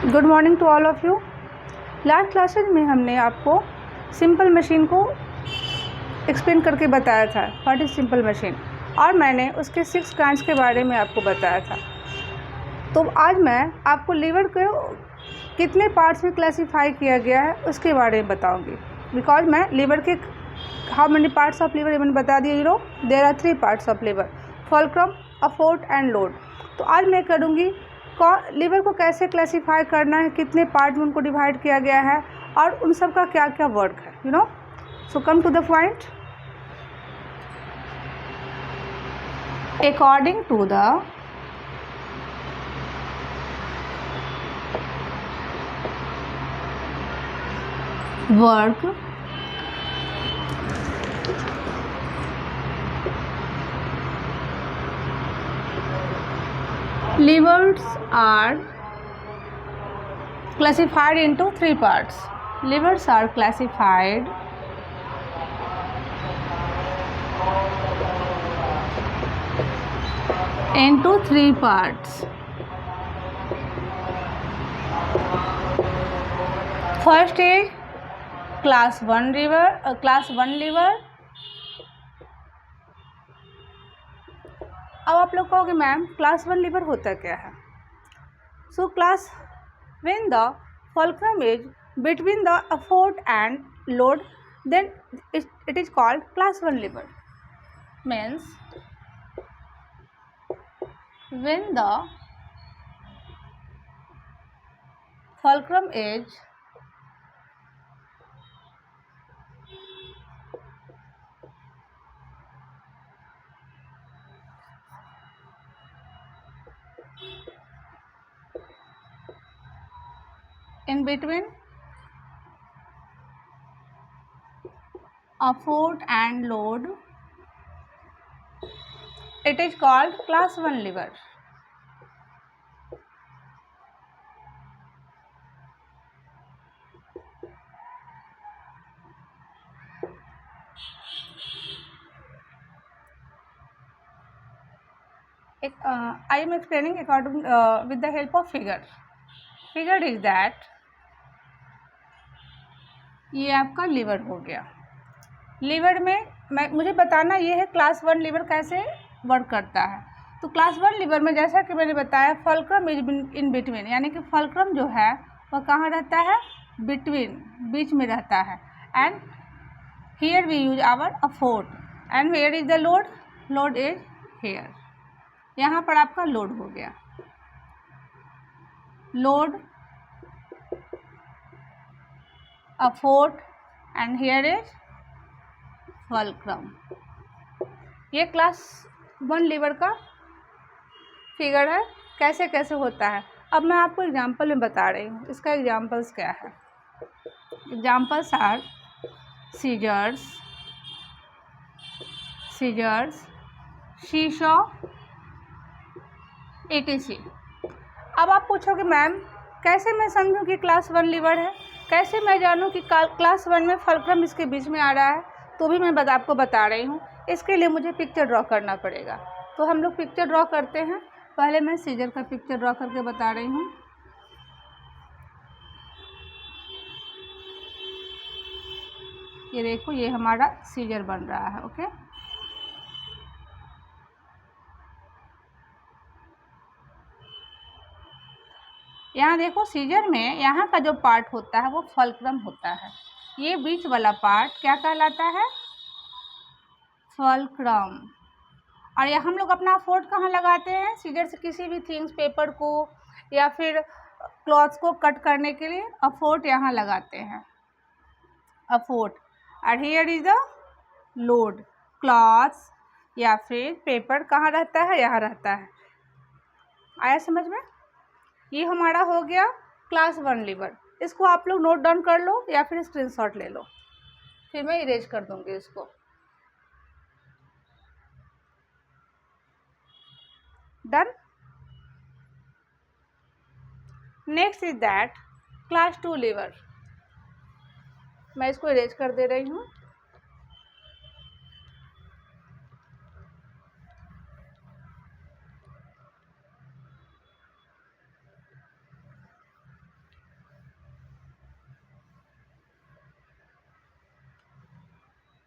Good morning to all of you. Last classes में हमने आपको सिंपल मशीन को एक्सप्लेन करके बताया था, व्हाट इज़ सिंपल मशीन, और मैंने उसके 6 काइंड्स के बारे में आपको बताया था। तो आज मैं आपको लीवर को कितने पार्ट्स में क्लासीफाई किया गया है उसके बारे में बताऊंगी। बिकॉज मैं लीवर के how many parts of lever मैंने बता दिया। There are 3 parts of lever, fulcrum, effort and load. तो आज मैं करूँगी लीवर को कैसे क्लासीफाई करना है, कितने पार्ट में उनको डिवाइड किया गया है और उन सब का क्या क्या वर्क है। So come to the point. According to the work livers are classified into 3 parts. Livers are classified into 3 parts. First is class 1 liver. अब आप लोग कहोगे मैम क्लास 1 लीवर होता क्या है? So class when the fulcrum is between the affort and load, then it is called class 1 liver. Means when the fulcrum is in between affort and load, it is called class 1 liver. I am explaining according with the help of figure. Figure is that ये आपका liver हो गया। Liver में मुझे बताना ये है class 1 liver कैसे वर्क करता है। तो क्लास 1 लीवर में जैसा कि मैंने बताया, फुलक्रम इज इन बिटवीन, यानी कि फुलक्रम जो है वह कहाँ रहता है? बिटवीन, बीच में रहता है। And here we use our effort and where is the load? Load is here. यहाँ पर आपका लोड हो गया, load, effort and here is fulcrum. ये क्लास 1 लीवर का फिगर है, कैसे कैसे होता है। अब मैं आपको एग्जांपल में बता रही हूँ। इसका एग्जांपल्स क्या है? एग्जांपल्स आर सीजर्स, शीशा, etc. अब आप पूछोगे मैम कैसे मैं समझूं कि क्लास 1 लीवर है, कैसे मैं जानूं कि क्लास 1 में फुलक्रम इसके बीच में आ रहा है? तो भी मैं आपको बता रही हूँ। इसके लिए मुझे पिक्चर ड्रॉ करना पड़ेगा। तो हम लोग पिक्चर ड्रॉ करते हैं। पहले मैं सीजर का पिक्चर ड्रॉ करके बता रही हूँ। ये देखो, ये हमारा सीजर बन रहा है। ओके, यहाँ देखो सीजर में यहाँ का जो पार्ट होता है वो फुलक्रम होता है। ये बीच वाला पार्ट क्या कहलाता है? फुलक्रम। और ये हम लोग अपना अफोर्ट कहाँ लगाते हैं? सीजर से किसी भी थिंग्स, पेपर को या फिर क्लॉथ्स को कट करने के लिए अफोर्ट यहाँ लगाते हैं, अफोर्ट। और here is the load, clothes या फिर पेपर कहाँ रहता है? यहाँ रहता है। आया समझ में? ये हमारा हो गया क्लास 1 लीवर। इसको आप लोग नोट डाउन कर लो या फिर स्क्रीनशॉट ले लो, फिर मैं इरेज कर दूंगी इसको। Done. Next is that class 2 lever. मैं इसको इरेज कर दे रही हूँ।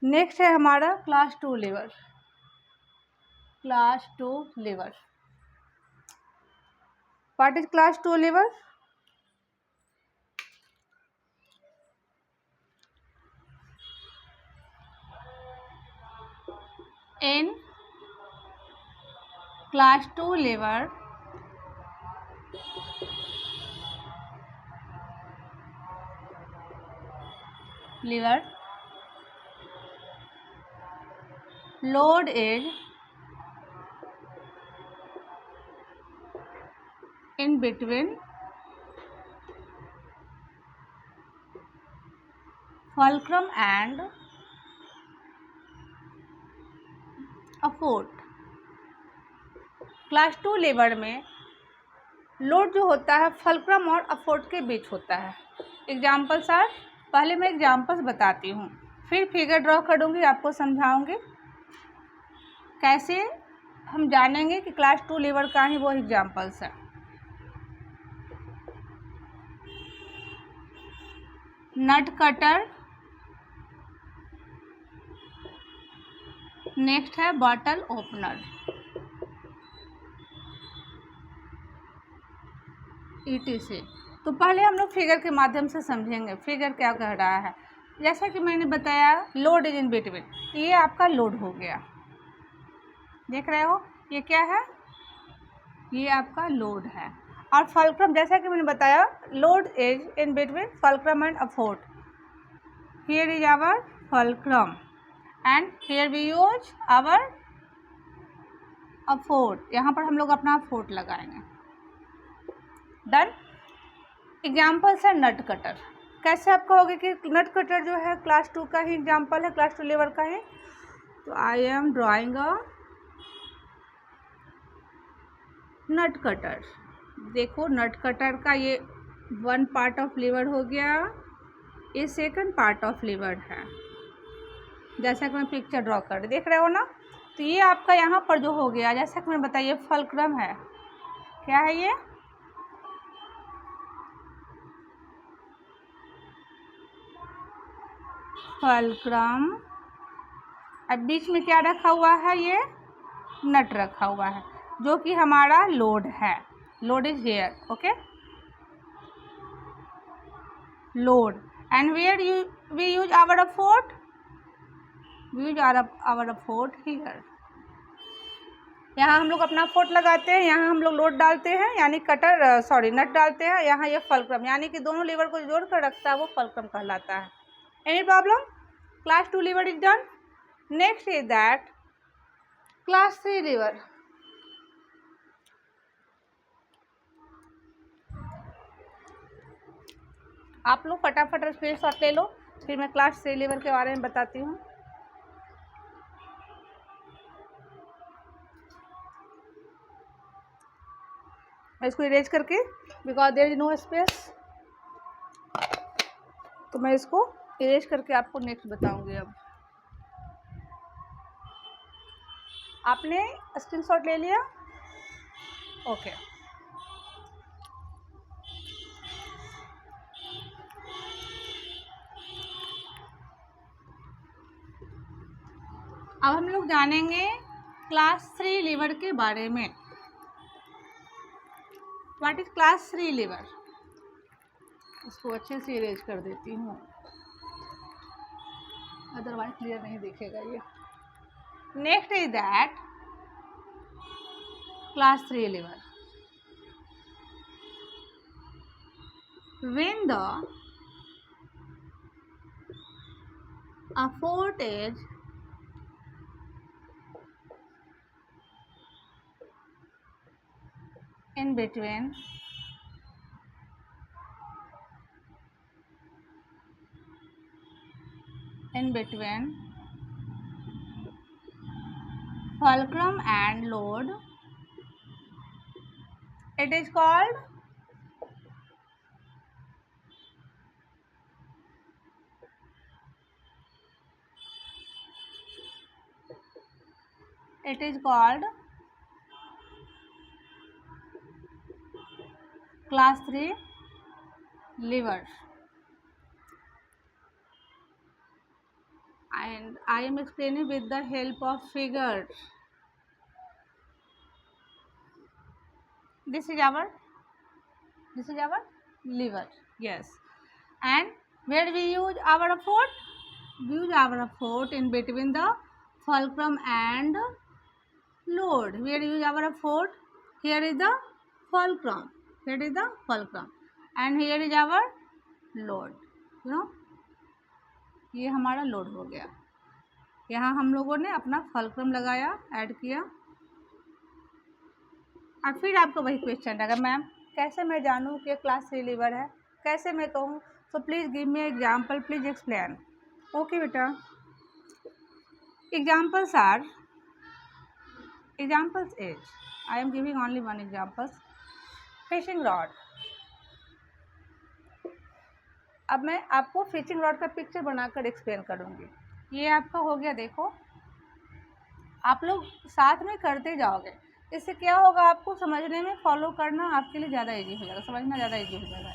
नेक्स्ट है हमारा class 2 liver. Class 2 liver, what is class 2 liver? In class 2 liver, load is in between fulcrum and effort. Class 2 lever में लोड जो होता है फल्क्रम और अफोर्ट के बीच होता है। एग्जाम्पल सर, पहले मैं एग्जाम्पल्स बताती हूँ, फिर फिगर ड्रॉ करूँगी, आपको समझाऊँगी कैसे हम जानेंगे कि क्लास 2 लीवर का ही वो एग्जाम्पल्स है। नट कटर, नेक्स्ट है बॉटल ओपनर, ETC। तो पहले हम लोग फिगर के माध्यम से समझेंगे फिगर क्या कह रहा है। जैसा कि मैंने बताया लोड इज इन बिटवीन, ये आपका लोड हो गया, देख रहे हो ये क्या है, ये आपका लोड है। और फल्क्रम, जैसा कि मैंने बताया load is in between fulcrum and effort, here is our fulcrum and here we use our effort, यहाँ पर हम लोग अपना अफोर्ट लगाएंगे। डन। एग्जाम्पल्स है नट कटर। कैसे आप कहोगे कि नट कटर जो है क्लास 2 का ही एग्जाम्पल है, क्लास 2 लीवर का ही? तो I am drawing a nut cutter. देखो नट कटर का ये वन पार्ट ऑफ लीवर हो गया, ये सेकंड पार्ट ऑफ लीवर है, जैसा कि मैं पिक्चर ड्रॉ कर देख रहे हो ना। तो ये आपका यहाँ पर जो हो गया, जैसा कि मैं बताइए फल्क्रम है, क्या है ये? फल्क्रम। अब बीच में क्या रखा हुआ है? ये नट रखा हुआ है जो कि हमारा लोड है। Load is here, okay, load. And where we use our effort, we use our effort here. यहाँ हम लोग अपना अफोर्ट लगाते हैं, यहाँ हम लोग लोड डालते हैं, यानी कटर सॉरी नट डालते हैं, यहाँ ये फल्क्रम, यानी कि दोनों लीवर को जोड़ कर रखता है वो फल्क्रम कहलाता है। Any problem? Class 2 lever is done. Next is that class 3 lever. आप लोग फटाफट स्क्रीनशॉट ले लो, फिर मैं क्लास 3 लीवर के बारे में बताती हूँ। मैं इसको इरेज करके, because there is no space, तो मैं इसको इरेज करके आपको नेक्स्ट बताऊंगी। अब आपने स्क्रीनशॉट ले लिया? ओके। अब हम लोग जानेंगे क्लास 3 लीवर के बारे में। What is class 3 lever? इसको अच्छे से इरेज कर देती हूँ, अदरवाइज क्लियर नहीं दिखेगा ये। Next is that class 3 lever, when the effort is in between fulcrum and load, it is called class 3 liver. and I am explaining with the help of figure. This is our liver. Yes. And where we use our foot? We use our foot in between the fulcrum and load. Where we use our foot? Here is the fulcrum. Here is the fulcrum. And here is our load. You know, ये हमारा load हो गया. यहाँ हम लोगों ने अपना fulcrum लगाया, ऐड किया. और फिर आपको वही क्वेश्चन रहेगा, मैम कैसे मैं जानूँ कि क्लास 3 लीवर है, कैसे मैं कहूँ? So please give me example, please explain. Okay बेटा, examples is I am giving only one examples. Fishing rod. अब मैं आपको फिशिंग रॉड का पिक्चर बनाकर एक्सप्लेन करूँगी. ये आपका हो गया. देखो, आप लोग साथ में करते जाओगे, इससे क्या होगा, आपको समझने में, फॉलो करना आपके लिए ज़्यादा इजी हो जाएगा, समझना ज़्यादा इजी हो जाएगा.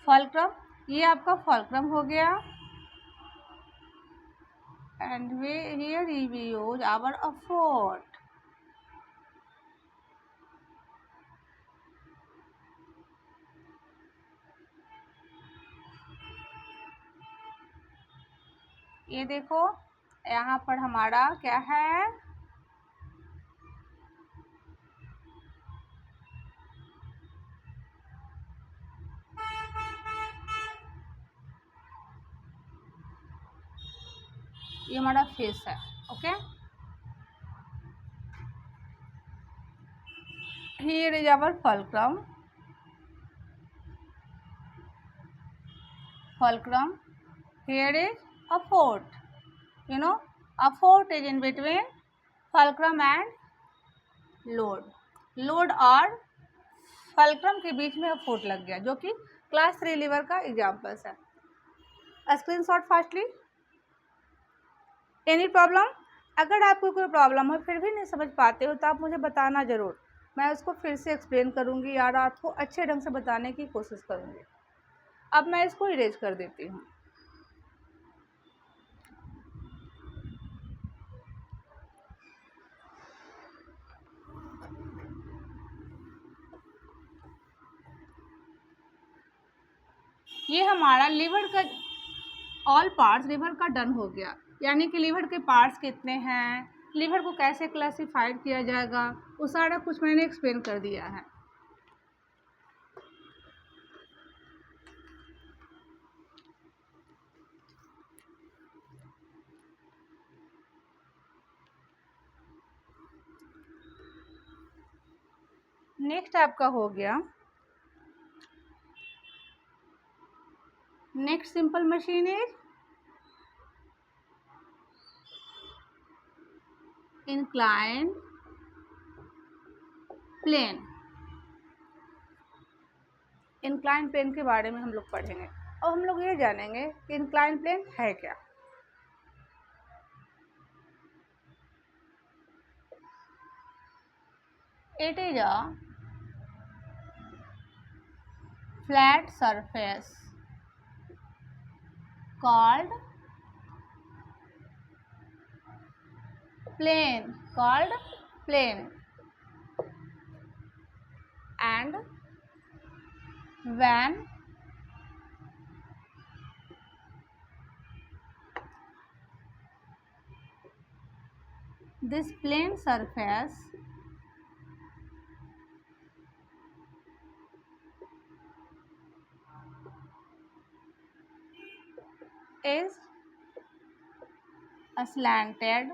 फॉल्क्रम, ये आपका फॉल्क्रम हो गया. And here we use our effort. ये देखो, यहाँ पर हमारा क्या है, ये हमारा फेस है. Okay, here is our fulcrum. Here is a fort. You know, a fort is in between fulcrum and load. Load और फल्क्रम के बीच में फोर्ट लग गया, जो कि क्लास 3 लीवर का एग्जाम्पल्स है. Screenshot fastly. Any problem? अगर आपको कोई प्रॉब्लम हो, फिर भी नहीं समझ पाते हो, तो आप मुझे बताना ज़रूर. मैं उसको फिर से एक्सप्लेन करूँगी और आपको अच्छे ढंग से बताने की कोशिश करूँगी. अब मैं इसको इरेज कर देती हूँ. ये हमारा लीवर का ऑल पार्ट्स लीवर का डन हो गया. यानी कि लीवर के पार्ट्स कितने हैं, लीवर को कैसे क्लासिफाइड किया जाएगा, वो सारा कुछ मैंने एक्सप्लेन कर दिया है. नेक्स्ट आपका हो गया, next simple machine is incline plane. Incline plane के बारे में हम लोग पढ़ेंगे. और हम लोग ये जानेंगे कि इंक्लाइन प्लेन है क्या. It is a flat surface called plane and when this plane surface is slanted,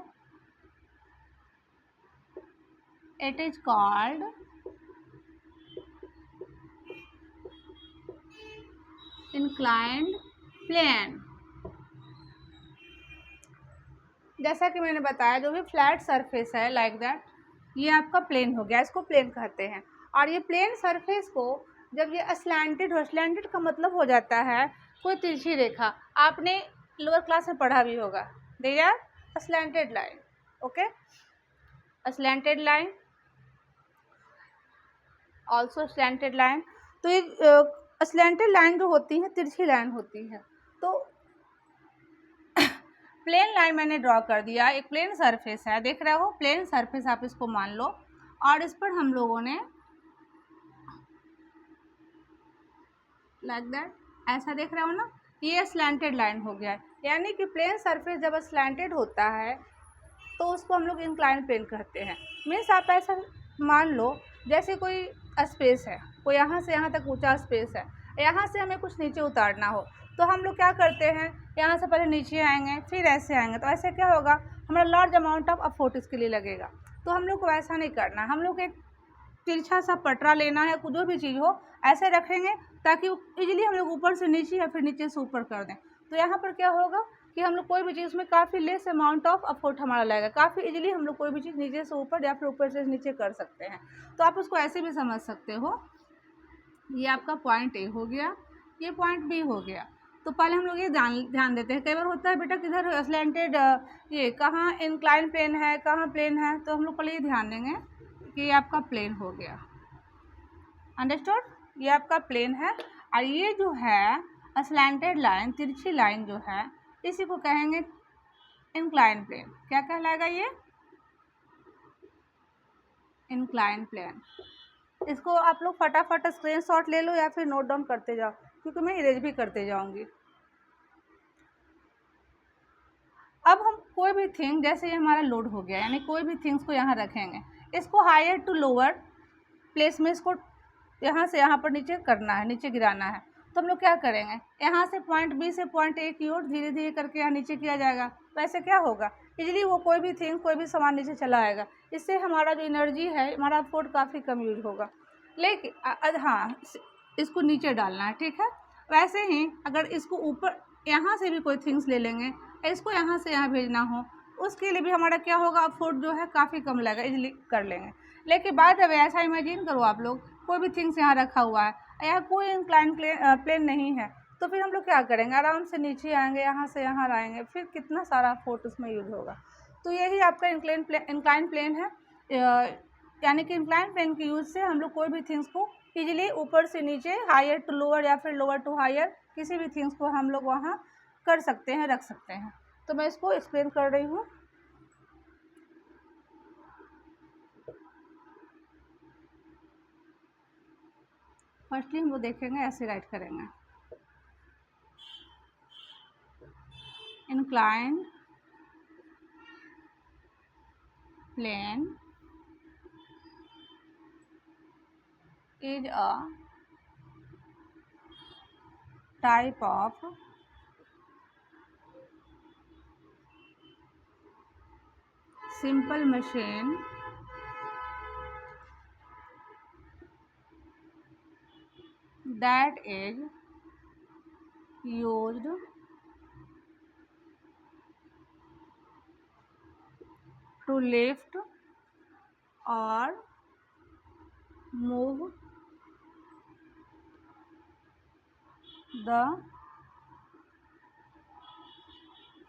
it is called inclined plane. जैसा कि मैंने बताया, जो भी फ्लैट सरफेस है लाइक दैट, ये आपका प्लेन हो गया, इसको प्लेन कहते हैं. और ये प्लेन सरफेस को जब ये अस्लैंटेड हो, अस्लैंटेड का मतलब हो जाता है कोई तिरछी रेखा. आपने लोअर क्लास में पढ़ा भी होगा, they are a slanted line. Okay, a slanted line, also slanted line. तो ये अस्लैंटेड लाइन जो होती है, तिरछी लाइन होती है. तो प्लेन लाइन मैंने ड्रॉ कर दिया, एक प्लेन सरफेस है, देख रहे हो, प्लेन सरफेस आप इसको मान लो, और इस पर हम लोगों ने लाइक दैट ऐसा देख रहे हो ना, ये स्लैंटेड लाइन हो गया है। यानी कि प्लेन सरफेस जब स्लैंटेड होता है तो उसको हम लोग इंक्लाइन प्लेन कहते हैं। मीन्स आप ऐसा मान लो जैसे कोई स्पेस है, कोई यहाँ से यहाँ तक ऊंचा स्पेस है, यहाँ से हमें कुछ नीचे उतारना हो तो हम लोग क्या करते हैं, यहाँ से पहले नीचे आएंगे फिर ऐसे आएंगे, तो ऐसे क्या होगा, हमारा लार्ज अमाउंट ऑफ एफर्ट इसके लिए लगेगा। तो हम लोग को ऐसा नहीं करना, हम लोग एक तिरछा सा पटरा लेना है, जो भी चीज़ हो ऐसे रखेंगे ताकि इजीली हम लोग ऊपर से नीचे या फिर नीचे से ऊपर कर दें। तो यहाँ पर क्या होगा कि हम लोग कोई भी चीज़ में काफ़ी लेस अमाउंट ऑफ एफर्ट हमारा लगेगा, काफ़ी इजीली हम लोग कोई भी चीज़ नीचे से ऊपर या फिर ऊपर से नीचे कर सकते हैं। तो आप उसको ऐसे भी समझ सकते हो, ये आपका पॉइंट ए हो गया, ये पॉइंट बी हो गया। तो पहले हम लोग ये ध्यान देते हैं, कई बार होता है बेटा किधर स्लैंटेड, ये कहाँ इंक्लाइन प्लेन है कहाँ प्लेन है, तो हम लोग पहले ये ध्यान देंगे कि ये आपका प्लेन हो गया, अंडरस्टूड, ये आपका प्लेन है। और ये जो है स्लैंटेड लाइन, तिरछी लाइन जो है, इसी को कहेंगे इंक्लाइन प्लेन। क्या कहलाएगा ये, इंक्लाइन प्लेन। इसको आप लोग फटाफट स्क्रीनशॉट ले लो या फिर नोट डाउन करते जाओ, क्योंकि मैं इरेज भी करते जाऊंगी। अब हम कोई भी थिंग, जैसे ये हमारा लोड हो गया, यानी कोई भी थिंग्स को यहाँ रखेंगे, इसको हायर टू लोअर प्लेस में इसको यहाँ से यहाँ पर नीचे करना है, नीचे गिराना है। तो हम लोग क्या करेंगे, यहाँ से पॉइंट बी से पॉइंट ए की ओर धीरे धीरे करके यहाँ नीचे किया जाएगा। तो ऐसे क्या होगा, इजीली वो कोई भी थिंग, कोई भी सामान नीचे चला आएगा। इससे हमारा जो एनर्जी है, हमारा एफर्ट काफ़ी कम यूज होगा। लेकिन हाँ, इसको नीचे डालना है, ठीक है। वैसे ही अगर इसको ऊपर यहाँ से भी कोई थिंग्स ले लेंगे, इसको यहाँ से यहाँ भेजना हो, उसके लिए भी हमारा क्या होगा, एफर्ट जो है काफ़ी कम लगेगा, इजीली कर लेंगे। लेकिन बात अब ऐसा इमेजिन करो आप लोग, कोई भी थिंग्स यहाँ रखा हुआ है, यहाँ कोई इंक्लाइन प्लेन नहीं है, तो फिर हम लोग क्या करेंगे, आराम से नीचे आएंगे, यहाँ से यहाँ लाएंगे, फिर कितना सारा एफर्ट उसमें यूज होगा। तो यही आपका इंक्लाइन प्लेन है। यानी कि इंक्लाइन प्लेन के यूज से हम लोग कोई भी थिंग्स को इजीली ऊपर से नीचे, हायर टू लोअर या फिर लोअर टू हायर, किसी भी थिंग्स को हम लोग वहाँ कर सकते हैं, रख सकते हैं। तो मैं इसको एक्सप्लेन कर रही हूँ। फर्स्टली हम वो देखेंगे, ऐसे राइट करेंगे, incline plane is a type of simple machine that is used to lift or move the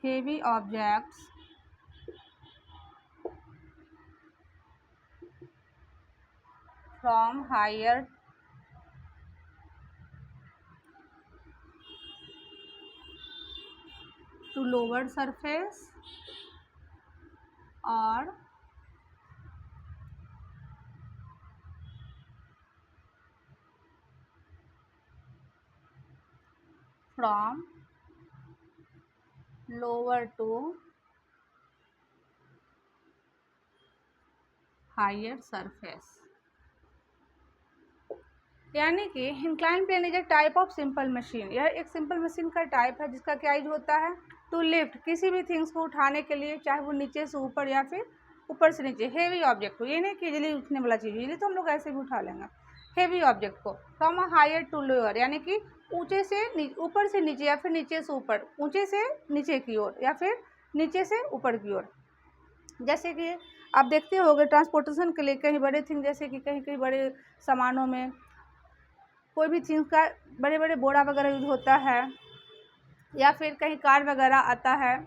heavy objects from higher to lower surface or from lower to higher surface। यानी कि incline plane is a type of simple machine, यह एक simple machine का type है जिसका क्या use होता है, टू लिफ्ट, किसी भी थिंग्स को उठाने के लिए, चाहे वो नीचे से ऊपर या फिर ऊपर से नीचे, हेवी ऑब्जेक्ट को, ये नहीं कि इजीली उठने वाला चीज़, इजीली तो हम लोग ऐसे भी उठा लेंगे, हेवी ऑब्जेक्ट को from a higher to lower, यानी कि ऊंचे से ऊपर से नीचे या फिर नीचे से ऊपर, ऊंचे से नीचे की ओर या फिर नीचे से ऊपर की ओर। जैसे कि आप देखते होंगे ट्रांसपोर्टेशन के लिए कहीं बड़े थिंग, जैसे कि कहीं कहीं बड़े सामानों में कोई भी चीज़ का बड़े बड़े बोरा वगैरह यूज होता है, या फिर कहीं कार वगैरह आता है,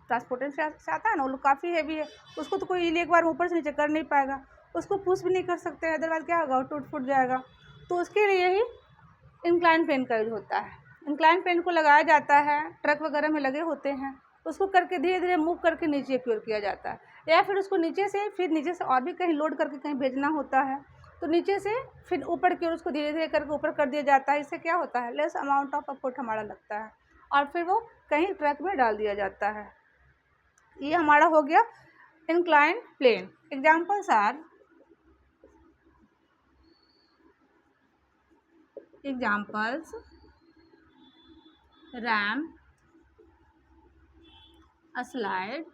ट्रांसपोर्टेशन से आता है ना, वो लोग काफ़ी हैवी है, उसको तो कोई इजीली एक बार ऊपर से नीचे कर नहीं पाएगा, उसको पुश भी नहीं कर सकते, अदरवाइज क्या होगा, टूट फूट जाएगा। तो उसके लिए ही इंक्लाइन प्लेन का यूज होता है। इंक्लाइन प्लेन को लगाया जाता है, ट्रक वगैरह में लगे होते हैं, उसको करके धीरे धीरे मूव करके नीचे की ओर किया जाता है, या फिर उसको नीचे से और भी कहीं लोड करके कहीं भेजना होता है तो नीचे से फिर ऊपर की ओर उसको धीरे धीरे करके ऊपर कर दिया जाता है। इससे क्या होता है, लेस अमाउंट ऑफ एफर्ट हमारा लगता है और फिर वो कहीं ट्रक में डाल दिया जाता है। ये हमारा हो गया incline plane. Examples are ram, slide,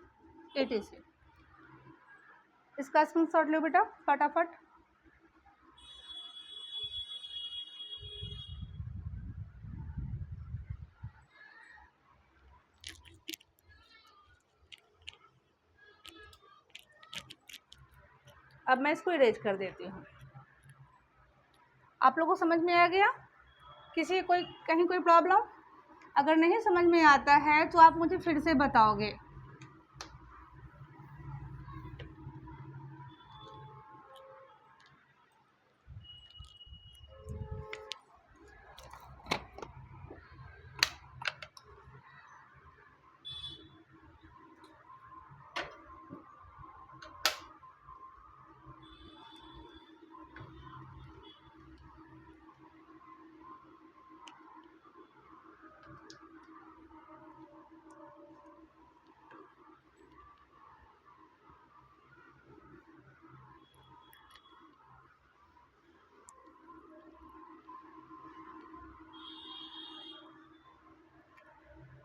etc। इसका स्क्रीनशॉट लो बेटा फटाफट। अब मैं इसको इरेज कर देती हूँ। आप लोगों को समझ में आ गया? कहीं कोई प्रॉब्लम? अगर नहीं समझ में आता है तो आप मुझे फिर से बताओगे।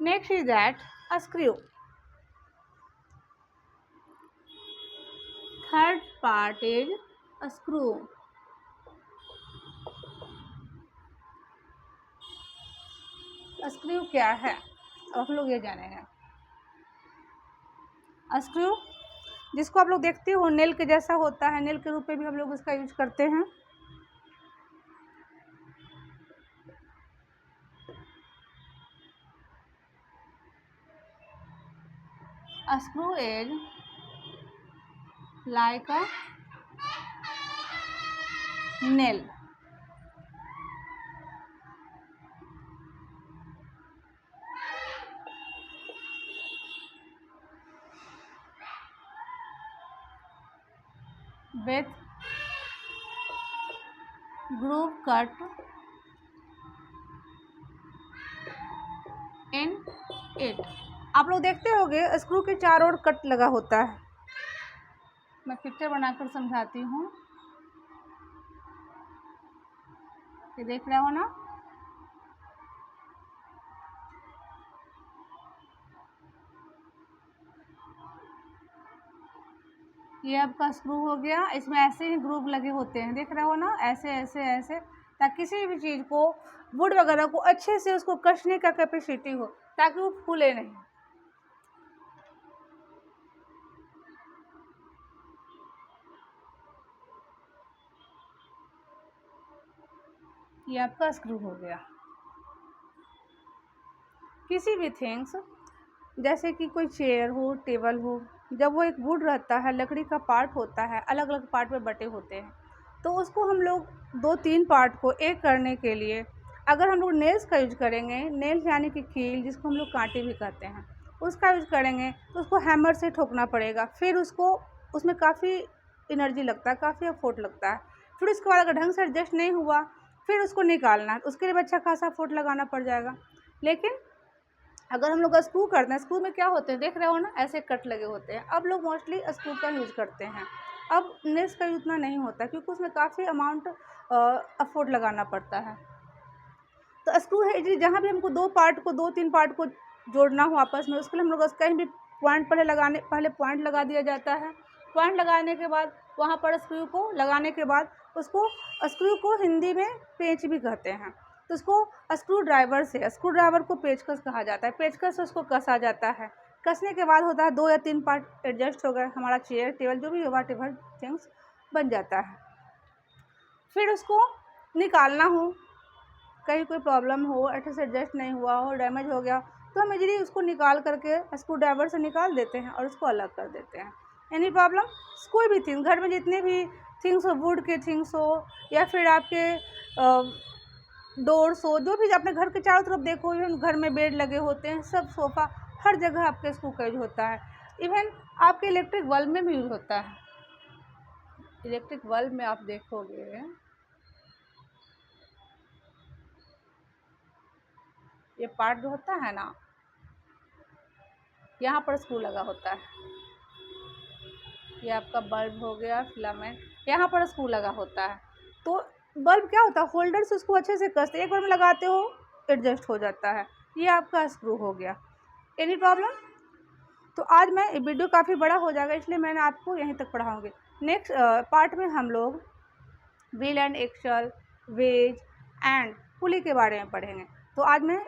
Next is that a screw. Third part is a screw. Screw क्या है अब आप लोग ये जानेंगे। स्क्रू जिसको आप लोग देखते हो नेल के जैसा होता है, नेल के रूप में भी हम लोग उसका यूज करते हैं। A screw is like a nail. With groove cut in it। आप लोग देखते होंगे स्क्रू के चारों ओर कट लगा होता है। मैं पिक्चर बनाकर समझाती हूँ, ये देख रहे हो ना। ये आपका स्क्रू हो गया, इसमें ऐसे ही ग्रूव लगे होते हैं, देख रहे हो ना, ऐसे ऐसे ऐसे, ताकि किसी भी चीज़ को वुड वगैरह को अच्छे से उसको कसने का कैपेसिटी हो, ताकि वो फूले नहीं। ये आपका स्क्रू हो गया। किसी भी थिंग्स जैसे कि कोई चेयर हो, टेबल हो, जब वो एक वुड रहता है, लकड़ी का पार्ट होता है, अलग अलग पार्ट में बटे होते हैं, तो उसको हम लोग 2-3 पार्ट को एक करने के लिए अगर हम लोग नेल्स का यूज करेंगे, नेल्स यानी कि कील जिसको हम लोग कांटे भी कहते हैं, उसका यूज करेंगे तो उसको हैमर से ठोकना पड़ेगा। फिर उसको उसमें काफ़ी एनर्जी लगता है, काफ़ी एफर्ट लगता है। फिर उसके बाद अगर ढंग से एडजस्ट नहीं हुआ फिर उसको निकालना है, उसके लिए भी अच्छा खासा एफर्ट लगाना पड़ जाएगा। लेकिन अगर हम लोग स्क्रू करते हैं, स्क्रू में क्या होते हैं देख रहे हो ना, ऐसे कट लगे होते हैं। अब लोग मोस्टली स्क्रू का यूज़ करते हैं, अब नेल्स का उतना नहीं होता क्योंकि उसमें काफ़ी अमाउंट एफर्ट लगाना पड़ता है। तो स्क्रू है जी, जहाँ भी हमको 2-3 पार्ट को जोड़ना हो आपस में, उसके लिए हम लोग कहीं भी पॉइंट पहले पॉइंट लगा दिया जाता है। पॉइंट लगाने के बाद वहाँ पर स्क्रू को लगाने के बाद उसको, स्क्रू को हिंदी में पेंच भी कहते हैं, तो उसको स्क्रू ड्राइवर को पेचकस कहा जाता है। पेचकस से उसको कसा जाता है। कसने के बाद होता है 2 या 3 पार्ट एडजस्ट हो गए, हमारा चेयर टेबल जो भी वाट एवर थिंग्स बन जाता है। फिर उसको निकालना हो, कहीं कोई प्रॉब्लम हो, अच्छे से एडजस्ट नहीं हुआ हो, डैमेज हो गया, तो हम इजीली उसको निकाल करके स्क्रू ड्राइवर से निकाल देते हैं और उसको अलग कर देते हैं। एनी प्रॉब्लम, कोई भी थिंग घर में जितने भी थिंग्स हो, वुड के थिंग्स हो या फिर आपके डोर्स हो, जो भी अपने घर के चारों तरफ देखो, घर में बेड लगे होते हैं, सब सोफ़ा, हर जगह आपके स्क्रू का यूज होता है। इवन आपके इलेक्ट्रिक बल्ब में भी यूज होता है। इलेक्ट्रिक बल्ब में आप देखोगे ये पार्ट जो होता है ना, यहाँ पर स्क्रू लगा होता है। ये आपका बल्ब हो गया, फिलामेंट, यहाँ पर स्क्रू लगा होता है। तो बल्ब क्या होता है, होल्डर से उसको अच्छे से कसते, एक बार में लगाते हो एडजस्ट हो जाता है। ये आपका स्क्रू हो गया। Any problem? तो आज मैं वीडियो काफ़ी बड़ा हो जाएगा, इसलिए मैंने आपको यहीं तक पढ़ाऊँगी। नेक्स्ट पार्ट में हम लोग wheel and axle, wedge and pulley के बारे में पढ़ेंगे। तो आज मैं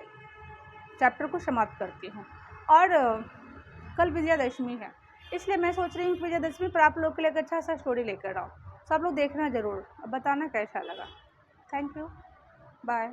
चैप्टर को समाप्त करती हूँ। और कल विजयादशमी है, इसलिए मैं सोच रही हूँ कि विजयादशमी पर आप लोग के लिए एक अच्छा सा स्टोरी लेकर आऊँ। सब लोग देखना ज़रूर, बताना कैसा लगा। Thank you, bye.